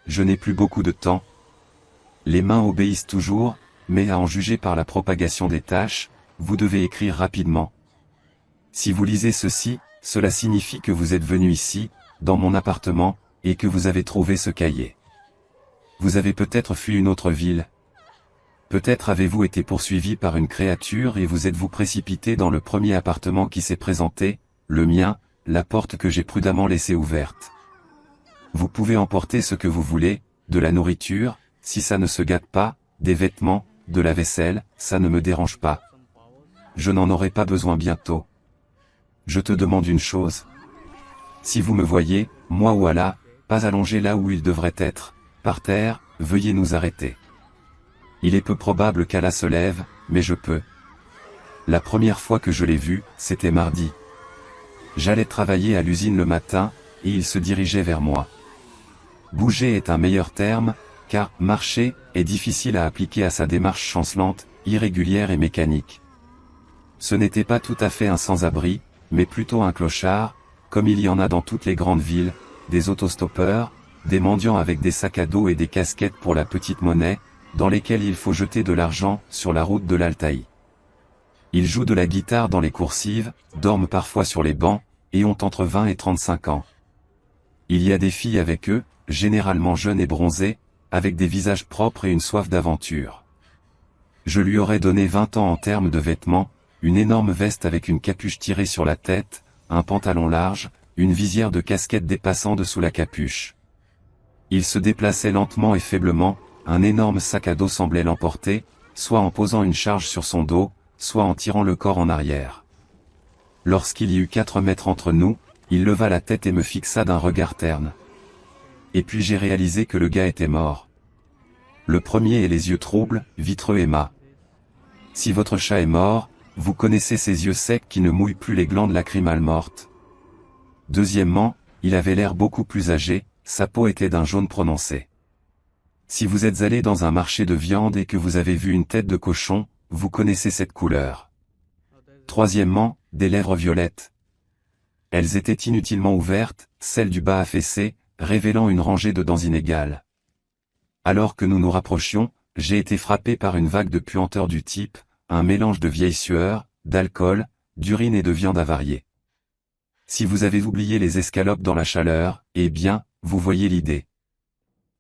Je n'ai plus beaucoup de temps. Les mains obéissent toujours, mais à en juger par la propagation des tâches, vous devez écrire rapidement. Si vous lisez ceci, cela signifie que vous êtes venu ici, dans mon appartement, et que vous avez trouvé ce cahier. Vous avez peut-être fui une autre ville. Peut-être avez-vous été poursuivi par une créature et vous êtes-vous précipité dans le premier appartement qui s'est présenté, le mien, la porte que j'ai prudemment laissée ouverte. Vous pouvez emporter ce que vous voulez, de la nourriture, si ça ne se gâte pas, des vêtements, de la vaisselle, ça ne me dérange pas. Je n'en aurai pas besoin bientôt. Je te demande une chose. Si vous me voyez, moi ou Allah, pas allongé là où il devrait être, par terre, veuillez nous arrêter. Il est peu probable qu'Allah se lève, mais je peux. La première fois que je l'ai vu, c'était mardi. J'allais travailler à l'usine le matin, et il se dirigeait vers moi. Bouger est un meilleur terme, car marcher est difficile à appliquer à sa démarche chancelante, irrégulière et mécanique. Ce n'était pas tout à fait un sans-abri, mais plutôt un clochard, comme il y en a dans toutes les grandes villes, des autostoppeurs, des mendiants avec des sacs à dos et des casquettes pour la petite monnaie, dans lesquels il faut jeter de l'argent sur la route de l'Altaï. Ils jouent de la guitare dans les coursives, dorment parfois sur les bancs, et ont entre 20 et 35 ans. Il y a des filles avec eux, généralement jeunes et bronzées, avec des visages propres et une soif d'aventure. Je lui aurais donné 20 ans en termes de vêtements, une énorme veste avec une capuche tirée sur la tête, un pantalon large, une visière de casquette dépassant dessous la capuche. Il se déplaçait lentement et faiblement, un énorme sac à dos semblait l'emporter, soit en posant une charge sur son dos, soit en tirant le corps en arrière. Lorsqu'il y eut 4 mètres entre nous, il leva la tête et me fixa d'un regard terne. Et puis j'ai réalisé que le gars était mort. Le premier ait les yeux troubles, vitreux et mat. Si votre chat est mort, vous connaissez ces yeux secs qui ne mouillent plus les glandes lacrymales mortes. Deuxièmement, il avait l'air beaucoup plus âgé, sa peau était d'un jaune prononcé. Si vous êtes allé dans un marché de viande et que vous avez vu une tête de cochon, vous connaissez cette couleur. Troisièmement, des lèvres violettes. Elles étaient inutilement ouvertes, celles du bas affaissées, révélant une rangée de dents inégales. Alors que nous nous rapprochions, j'ai été frappé par une vague de puanteur du type, un mélange de vieille sueur, d'alcool, d'urine et de viande avariée. Si vous avez oublié les escalopes dans la chaleur, eh bien, vous voyez l'idée.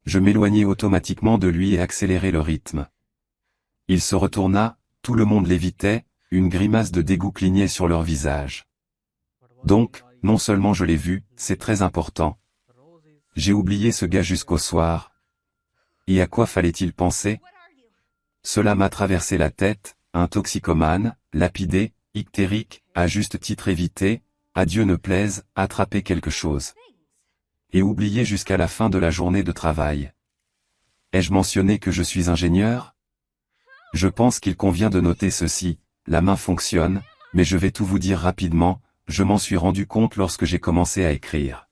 Je m'éloignai automatiquement de lui et accélérai le rythme. Il se retourna, tout le monde l'évitait, une grimace de dégoût clignait sur leur visage. Donc, non seulement je l'ai vu, c'est très important. J'ai oublié ce gars jusqu'au soir. Et à quoi fallait-il penser? Cela m'a traversé la tête, un toxicomane, lapidé, ictérique, à juste titre évité, à Dieu ne plaise, attraper quelque chose. Et oublier jusqu'à la fin de la journée de travail. Ai-je mentionné que je suis ingénieur? Je pense qu'il convient de noter ceci, la main fonctionne, mais je vais tout vous dire rapidement, je m'en suis rendu compte lorsque j'ai commencé à écrire.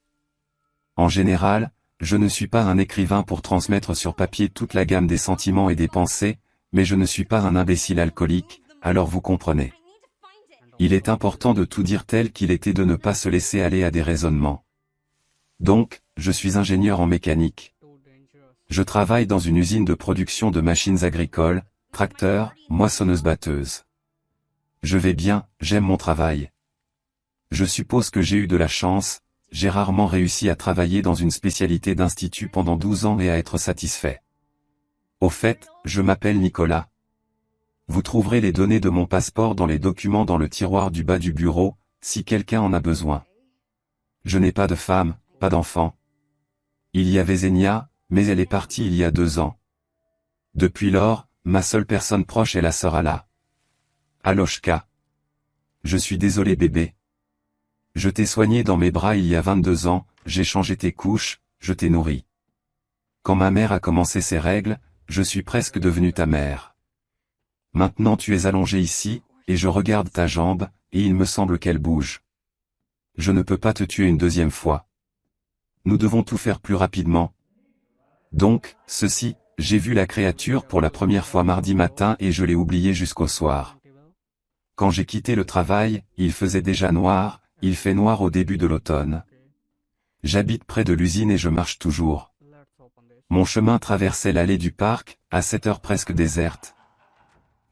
En général, je ne suis pas un écrivain pour transmettre sur papier toute la gamme des sentiments et des pensées, mais je ne suis pas un imbécile alcoolique, alors vous comprenez. Il est important de tout dire tel qu'il était de ne pas se laisser aller à des raisonnements. Donc, je suis ingénieur en mécanique. Je travaille dans une usine de production de machines agricoles, tracteurs, moissonneuses-batteuses. Je vais bien, j'aime mon travail. Je suppose que j'ai eu de la chance, j'ai rarement réussi à travailler dans une spécialité d'institut pendant 12 ans et à être satisfait. Au fait, je m'appelle Nicolas. Vous trouverez les données de mon passeport dans les documents dans le tiroir du bas du bureau, si quelqu'un en a besoin. Je n'ai pas de femme, pas d'enfant. Il y avait Zenia, mais elle est partie il y a 2 ans. Depuis lors, ma seule personne proche est la sœur Alla. Aloshka. Je suis désolé bébé. Je t'ai soigné dans mes bras il y a 22 ans, j'ai changé tes couches, je t'ai nourri. Quand ma mère a commencé ses règles, je suis presque devenu ta mère. Maintenant tu es allongé ici, et je regarde ta jambe, et il me semble qu'elle bouge. Je ne peux pas te tuer une deuxième fois. Nous devons tout faire plus rapidement. Donc, ceci, j'ai vu la créature pour la première fois mardi matin et je l'ai oublié jusqu'au soir. Quand j'ai quitté le travail, il faisait déjà noir, il fait noir au début de l'automne. J'habite près de l'usine et je marche toujours. Mon chemin traversait l'allée du parc, à cette heure presque déserte.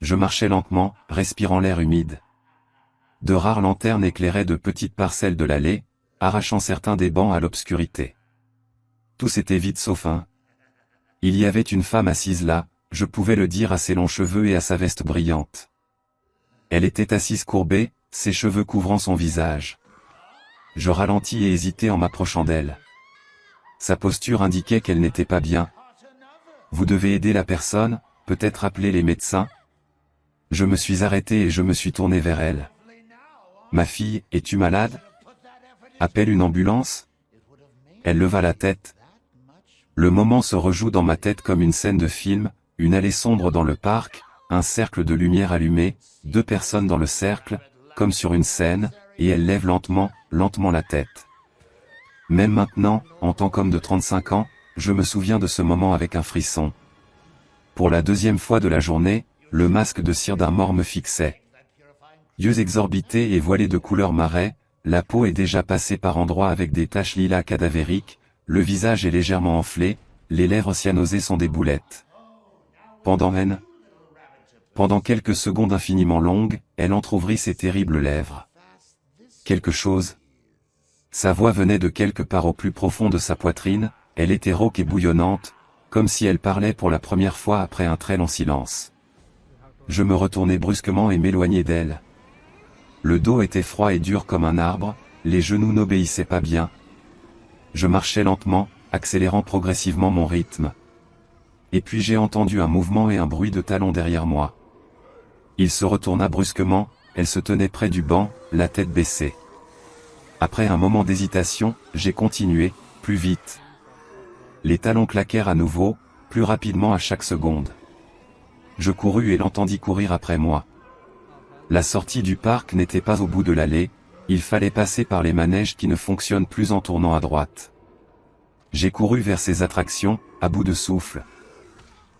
Je marchais lentement, respirant l'air humide. De rares lanternes éclairaient de petites parcelles de l'allée, arrachant certains des bancs à l'obscurité. Tous étaient vides sauf un. Il y avait une femme assise là, je pouvais le dire à ses longs cheveux et à sa veste brillante. Elle était assise courbée, ses cheveux couvrant son visage. Je ralentis et hésitai en m'approchant d'elle. Sa posture indiquait qu'elle n'était pas bien. Vous devez aider la personne, peut-être appeler les médecins. Je me suis arrêté et je me suis tourné vers elle. Ma fille, es-tu malade? Appelle une ambulance? Elle leva la tête. Le moment se rejoue dans ma tête comme une scène de film, une allée sombre dans le parc, un cercle de lumière allumée, 2 personnes dans le cercle, comme sur une scène, et elle lève lentement, lentement la tête. Même maintenant, en tant qu'homme de 35 ans, je me souviens de ce moment avec un frisson. Pour la 2e fois de la journée, le masque de cire d'un mort me fixait. Yeux exorbités et voilés de couleur marais, la peau est déjà passée par endroits avec des taches lilas cadavériques, le visage est légèrement enflé, les lèvres cyanosées sont des boulettes. Pendant quelques secondes infiniment longues, elle entr'ouvrit ses terribles lèvres. Quelque chose. Sa voix venait de quelque part au plus profond de sa poitrine, elle était rauque et bouillonnante, comme si elle parlait pour la première fois après un très long silence. Je me retournai brusquement et m'éloignai d'elle. Le dos était froid et dur comme un arbre, les genoux n'obéissaient pas bien. Je marchais lentement, accélérant progressivement mon rythme. Et puis j'ai entendu un mouvement et un bruit de talons derrière moi. Il se retourna brusquement, elle se tenait près du banc, la tête baissée. Après un moment d'hésitation, j'ai continué, plus vite. Les talons claquèrent à nouveau, plus rapidement à chaque seconde. Je courus et l'entendis courir après moi. La sortie du parc n'était pas au bout de l'allée, il fallait passer par les manèges qui ne fonctionnent plus en tournant à droite. J'ai couru vers ces attractions, à bout de souffle.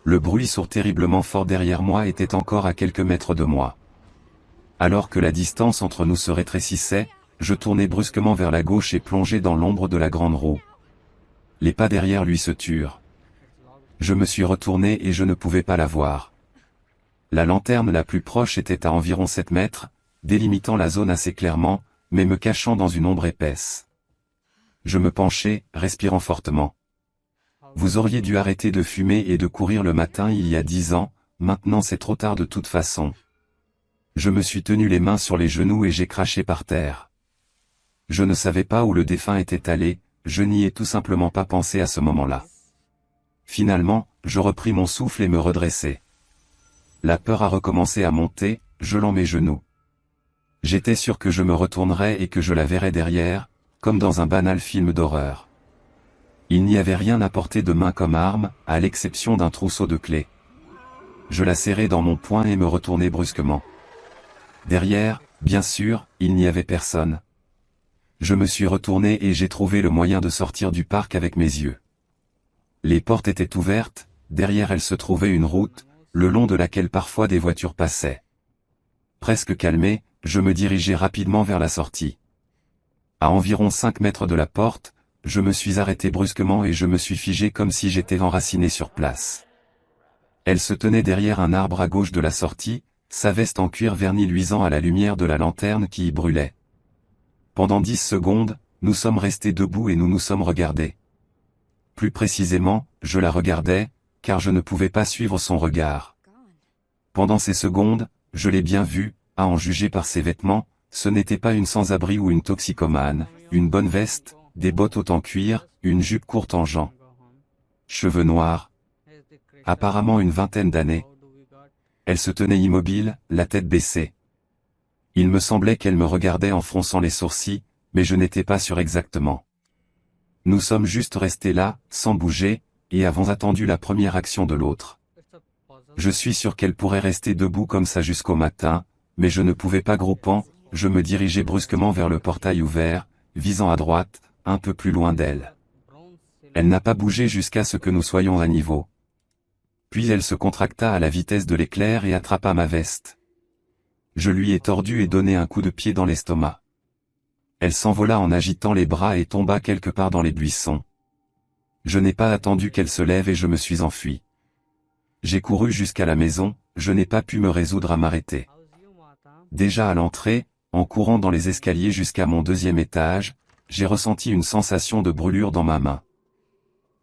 Le bruit sourd terriblement fort derrière moi était encore à quelques mètres de moi. Alors que la distance entre nous se rétrécissait, je tournai brusquement vers la gauche et plongeai dans l'ombre de la grande roue. Les pas derrière lui se turent. Je me suis retourné et je ne pouvais pas la voir. La lanterne la plus proche était à environ 7 mètres, délimitant la zone assez clairement, mais me cachant dans une ombre épaisse. Je me penchai, respirant fortement. Vous auriez dû arrêter de fumer et de courir le matin il y a 10 ans, maintenant c'est trop tard de toute façon. Je me suis tenu les mains sur les genoux et j'ai craché par terre. Je ne savais pas où le défunt était allé, je n'y ai tout simplement pas pensé à ce moment-là. Finalement, je repris mon souffle et me redressai. La peur a recommencé à monter, gelant mes genoux. J'étais sûr que je me retournerais et que je la verrais derrière, comme dans un banal film d'horreur. Il n'y avait rien à portée de main comme arme, à l'exception d'un trousseau de clés. Je la serrai dans mon poing et me retournai brusquement. Derrière, bien sûr, il n'y avait personne. Je me suis retourné et j'ai trouvé le moyen de sortir du parc avec mes yeux. Les portes étaient ouvertes, derrière elles se trouvait une route, le long de laquelle parfois des voitures passaient. Presque calmé, je me dirigeai rapidement vers la sortie. À environ 5 mètres de la porte, je me suis arrêté brusquement et je me suis figé comme si j'étais enraciné sur place. Elle se tenait derrière un arbre à gauche de la sortie, sa veste en cuir verni luisant à la lumière de la lanterne qui y brûlait. Pendant 10 secondes, nous sommes restés debout et nous nous sommes regardés. Plus précisément, je la regardais, car je ne pouvais pas suivre son regard. Pendant ces secondes, je l'ai bien vue, à en juger par ses vêtements, ce n'était pas une sans-abri ou une toxicomane, une bonne veste, des bottes hautes en cuir, une jupe courte en jean. Cheveux noirs. Apparemment une vingtaine d'années. Elle se tenait immobile, la tête baissée. Il me semblait qu'elle me regardait en fronçant les sourcils, mais je n'étais pas sûr exactement. Nous sommes juste restés là, sans bouger, et avons attendu la première action de l'autre. Je suis sûr qu'elle pourrait rester debout comme ça jusqu'au matin, mais je ne pouvais pas groupant, je me dirigeais brusquement vers le portail ouvert, visant à droite, un peu plus loin d'elle. Elle n'a pas bougé jusqu'à ce que nous soyons à niveau. Puis elle se contracta à la vitesse de l'éclair et attrapa ma veste. Je lui ai tordu et donné un coup de pied dans l'estomac. Elle s'envola en agitant les bras et tomba quelque part dans les buissons. Je n'ai pas attendu qu'elle se lève et je me suis enfui. J'ai couru jusqu'à la maison, je n'ai pas pu me résoudre à m'arrêter. Déjà à l'entrée, en courant dans les escaliers jusqu'à mon deuxième étage, j'ai ressenti une sensation de brûlure dans ma main.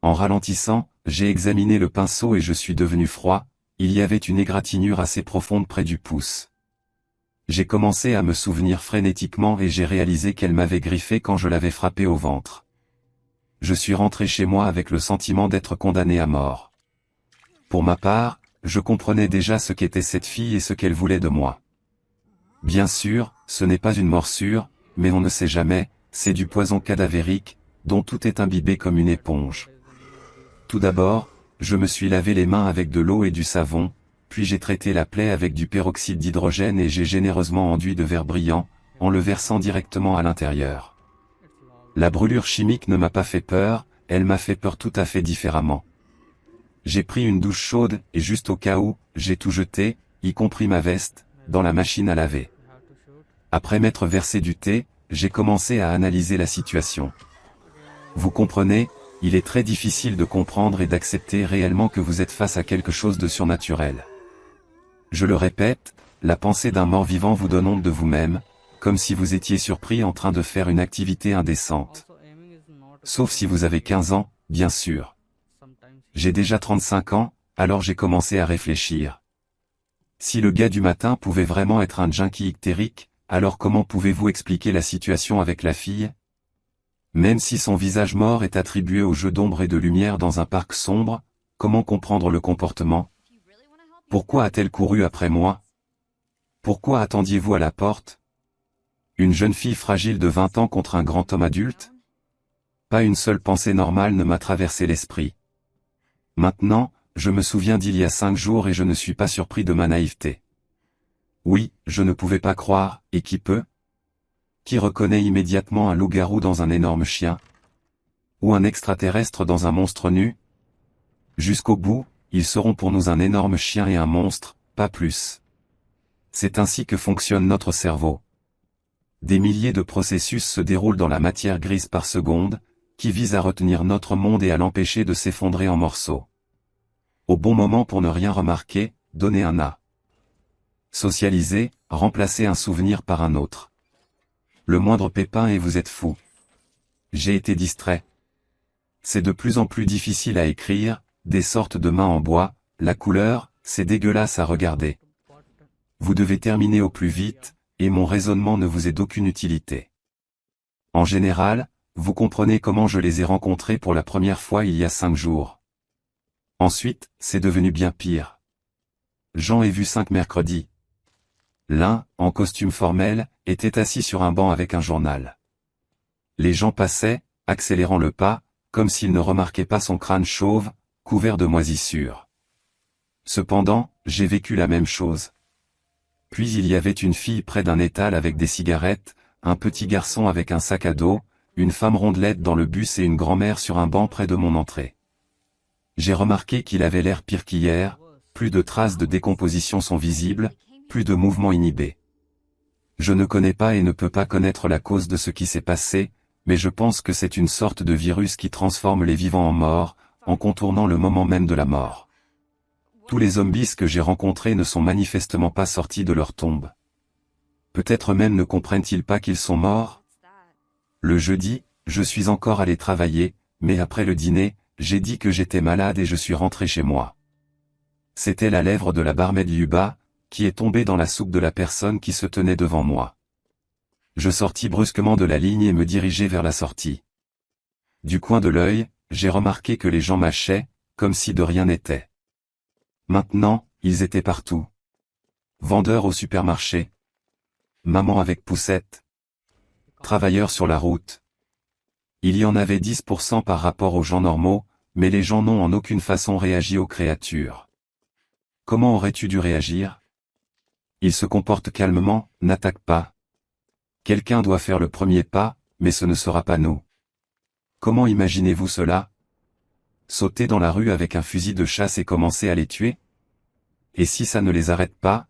En ralentissant, j'ai examiné le pinceau et je suis devenu froid, il y avait une égratignure assez profonde près du pouce. J'ai commencé à me souvenir frénétiquement et j'ai réalisé qu'elle m'avait griffé quand je l'avais frappée au ventre. Je suis rentré chez moi avec le sentiment d'être condamné à mort. Pour ma part, je comprenais déjà ce qu'était cette fille et ce qu'elle voulait de moi. Bien sûr, ce n'est pas une morsure, mais on ne sait jamais, c'est du poison cadavérique, dont tout est imbibé comme une éponge. Tout d'abord, je me suis lavé les mains avec de l'eau et du savon, puis j'ai traité la plaie avec du peroxyde d'hydrogène et j'ai généreusement enduit de verre brillant, en le versant directement à l'intérieur. La brûlure chimique ne m'a pas fait peur, elle m'a fait peur tout à fait différemment. J'ai pris une douche chaude, et juste au cas où, j'ai tout jeté, y compris ma veste, dans la machine à laver. Après m'être versé du thé, j'ai commencé à analyser la situation. Vous comprenez, il est très difficile de comprendre et d'accepter réellement que vous êtes face à quelque chose de surnaturel. Je le répète, la pensée d'un mort-vivant vous donne honte de vous-même, comme si vous étiez surpris en train de faire une activité indécente. Sauf si vous avez 15 ans, bien sûr. J'ai déjà 35 ans, alors j'ai commencé à réfléchir. Si le gars du matin pouvait vraiment être un junkie ictérique, alors comment pouvez-vous expliquer la situation avec la fille? Même si son visage mort est attribué au jeu d'ombre et de lumière dans un parc sombre, comment comprendre le comportement? Pourquoi a-t-elle couru après moi? Pourquoi attendiez-vous à la porte? Une jeune fille fragile de 20 ans contre un grand homme adulte? Pas une seule pensée normale ne m'a traversé l'esprit. Maintenant, je me souviens d'il y a 5 jours et je ne suis pas surpris de ma naïveté. Oui, je ne pouvais pas croire, et qui peut? Qui reconnaît immédiatement un loup-garou dans un énorme chien? Ou un extraterrestre dans un monstre nu? Jusqu'au bout, ils seront pour nous un énorme chien et un monstre, pas plus. C'est ainsi que fonctionne notre cerveau. Des milliers de processus se déroulent dans la matière grise par seconde, qui visent à retenir notre monde et à l'empêcher de s'effondrer en morceaux. Au bon moment pour ne rien remarquer, donner un A. Socialiser, remplacer un souvenir par un autre. Le moindre pépin et vous êtes fou. J'ai été distrait. C'est de plus en plus difficile à écrire, des sortes de mains en bois, la couleur, c'est dégueulasse à regarder. Vous devez terminer au plus vite, et mon raisonnement ne vous est d'aucune utilité. En général, vous comprenez comment je les ai rencontrés pour la première fois il y a 5 jours. Ensuite, c'est devenu bien pire. J'en ai vu 5 mercredis. L'un, en costume formel, était assis sur un banc avec un journal. Les gens passaient, accélérant le pas, comme s'ils ne remarquaient pas son crâne chauve, couvert de moisissures. Cependant, j'ai vécu la même chose. Puis il y avait une fille près d'un étal avec des cigarettes, un petit garçon avec un sac à dos, une femme rondelette dans le bus et une grand-mère sur un banc près de mon entrée. J'ai remarqué qu'il avait l'air pire qu'hier, plus de traces de décomposition sont visibles, plus de mouvements inhibés. Je ne connais pas et ne peux pas connaître la cause de ce qui s'est passé, mais je pense que c'est une sorte de virus qui transforme les vivants en morts, en contournant le moment même de la mort. Tous les zombies que j'ai rencontrés ne sont manifestement pas sortis de leur tombe. Peut-être même ne comprennent-ils pas qu'ils sont morts? Le jeudi, je suis encore allé travailler, mais après le dîner, j'ai dit que j'étais malade et je suis rentré chez moi. C'était la lèvre de la barmaid Yuba, qui est tombée dans la soupe de la personne qui se tenait devant moi. Je sortis brusquement de la ligne et me dirigeai vers la sortie. Du coin de l'œil, j'ai remarqué que les gens mâchaient, comme si de rien n'était. Maintenant, ils étaient partout. Vendeurs au supermarché. Maman avec poussette. Travailleurs sur la route. Il y en avait 10% par rapport aux gens normaux, mais les gens n'ont en aucune façon réagi aux créatures. Comment aurais-tu dû réagir? Ils se comportent calmement, n'attaquent pas. Quelqu'un doit faire le premier pas, mais ce ne sera pas nous. Comment imaginez-vous cela? Sauter dans la rue avec un fusil de chasse et commencer à les tuer? Et si ça ne les arrête pas?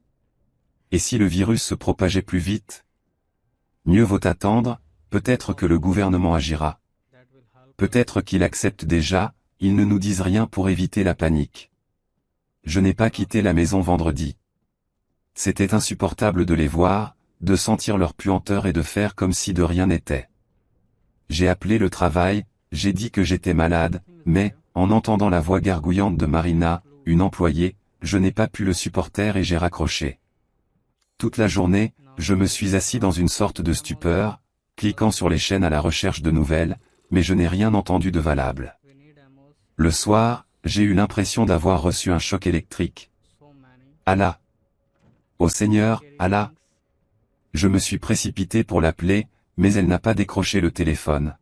Et si le virus se propageait plus vite? Mieux vaut attendre, peut-être que le gouvernement agira. Peut-être qu'il accepte déjà, ils ne nous disent rien pour éviter la panique. Je n'ai pas quitté la maison vendredi. C'était insupportable de les voir, de sentir leur puanteur et de faire comme si de rien n'était. J'ai appelé le travail, j'ai dit que j'étais malade, mais, en entendant la voix gargouillante de Marina, une employée, je n'ai pas pu le supporter et j'ai raccroché. Toute la journée, je me suis assis dans une sorte de stupeur, cliquant sur les chaînes à la recherche de nouvelles, mais je n'ai rien entendu de valable. Le soir, j'ai eu l'impression d'avoir reçu un choc électrique. Allah! Ô Seigneur, Allah! Je me suis précipité pour l'appeler, mais elle n'a pas décroché le téléphone.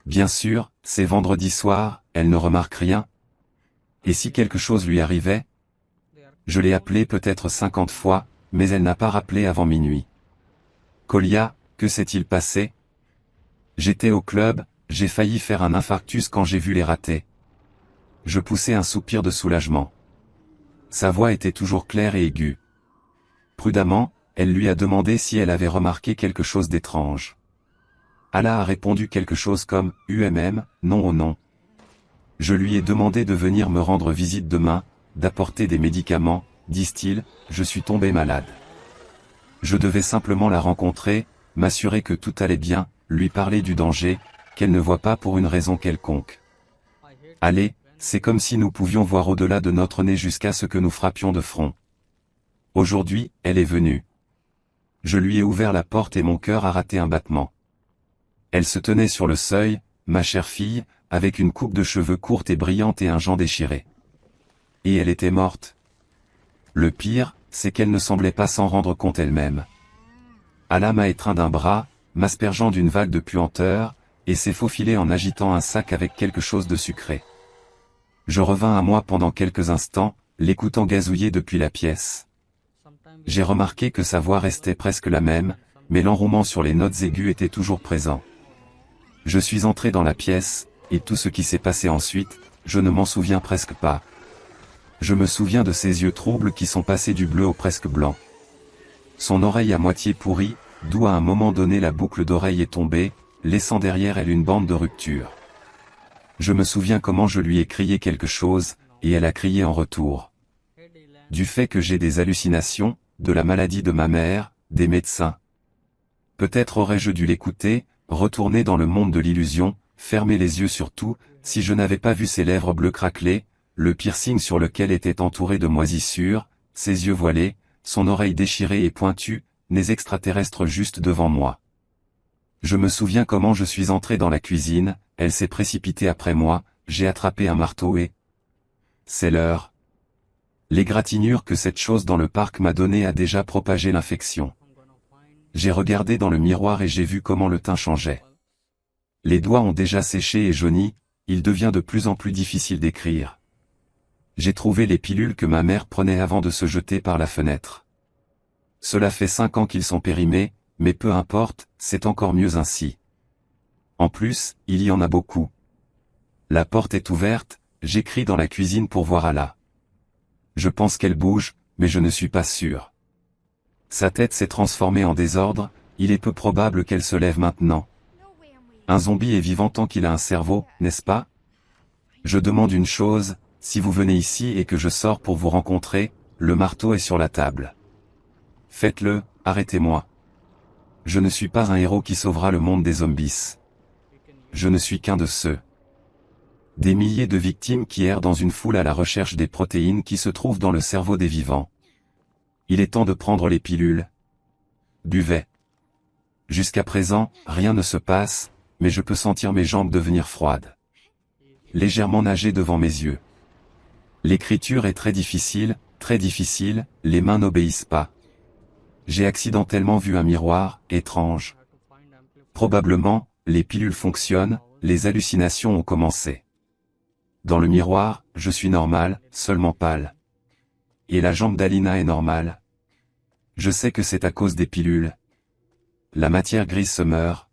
Bien sûr, c'est vendredi soir, elle ne remarque rien. Et si quelque chose lui arrivait? Je l'ai appelée peut-être 50 fois, mais elle n'a pas rappelé avant minuit. Kolia, que s'est-il passé? J'étais au club, j'ai failli faire un infarctus quand j'ai vu les ratés. Je poussai un soupir de soulagement. Sa voix était toujours claire et aiguë. Prudemment, elle lui a demandé si elle avait remarqué quelque chose d'étrange. Allah a répondu quelque chose comme « non ou non ». Je lui ai demandé de venir me rendre visite demain, d'apporter des médicaments, disent-ils, je suis tombé malade. Je devais simplement la rencontrer, m'assurer que tout allait bien, lui parler du danger, qu'elle ne voit pas pour une raison quelconque. Allez, c'est comme si nous pouvions voir au-delà de notre nez jusqu'à ce que nous frappions de front. Aujourd'hui, elle est venue. Je lui ai ouvert la porte et mon cœur a raté un battement. Elle se tenait sur le seuil, ma chère fille, avec une coupe de cheveux courte et brillante et un gant déchiré. Et elle était morte. Le pire, c'est qu'elle ne semblait pas s'en rendre compte elle-même. Allah m'a étreint d'un bras, m'aspergeant d'une vague de puanteur, et s'est faufilé en agitant un sac avec quelque chose de sucré. Je revins à moi pendant quelques instants, l'écoutant gazouiller depuis la pièce. J'ai remarqué que sa voix restait presque la même, mais l'enrouement sur les notes aiguës était toujours présent. Je suis entré dans la pièce, et tout ce qui s'est passé ensuite, je ne m'en souviens presque pas. Je me souviens de ses yeux troubles qui sont passés du bleu au presque blanc. Son oreille à moitié pourrie, d'où à un moment donné la boucle d'oreille est tombée, laissant derrière elle une bande de rupture. Je me souviens comment je lui ai crié quelque chose, et elle a crié en retour. Du fait que j'ai des hallucinations, de la maladie de ma mère, des médecins. Peut-être aurais-je dû l'écouter, retourner dans le monde de l'illusion, fermer les yeux sur tout, si je n'avais pas vu ses lèvres bleues craquelées, le piercing sur lequel était entouré de moisissures, ses yeux voilés, son oreille déchirée et pointue, les extraterrestres juste devant moi. Je me souviens comment je suis entré dans la cuisine, elle s'est précipitée après moi, j'ai attrapé un marteau et... C'est l'heure. L'égratignure que cette chose dans le parc m'a donnée a déjà propagé l'infection. J'ai regardé dans le miroir et j'ai vu comment le teint changeait. Les doigts ont déjà séché et jauni, il devient de plus en plus difficile d'écrire. J'ai trouvé les pilules que ma mère prenait avant de se jeter par la fenêtre. Cela fait 5 ans qu'ils sont périmés, mais peu importe, c'est encore mieux ainsi. En plus, il y en a beaucoup. La porte est ouverte, j'écris dans la cuisine pour voir Allah. Je pense qu'elle bouge, mais je ne suis pas sûr. Sa tête s'est transformée en désordre, il est peu probable qu'elle se lève maintenant. Un zombie est vivant tant qu'il a un cerveau, n'est-ce pas? Je demande une chose, si vous venez ici et que je sors pour vous rencontrer, le marteau est sur la table. Faites-le, arrêtez-moi. Je ne suis pas un héros qui sauvera le monde des zombies. Je ne suis qu'un de ceux. Des milliers de victimes qui errent dans une foule à la recherche des protéines qui se trouvent dans le cerveau des vivants. Il est temps de prendre les pilules. Buvez. Jusqu'à présent, rien ne se passe, mais je peux sentir mes jambes devenir froides. Légèrement nager devant mes yeux. L'écriture est très difficile, les mains n'obéissent pas. J'ai accidentellement vu un miroir, étrange. Probablement, les pilules fonctionnent, les hallucinations ont commencé. Dans le miroir, je suis normal, seulement pâle. Et la jambe d'Alina est normale. Je sais que c'est à cause des pilules. La matière grise se meurt,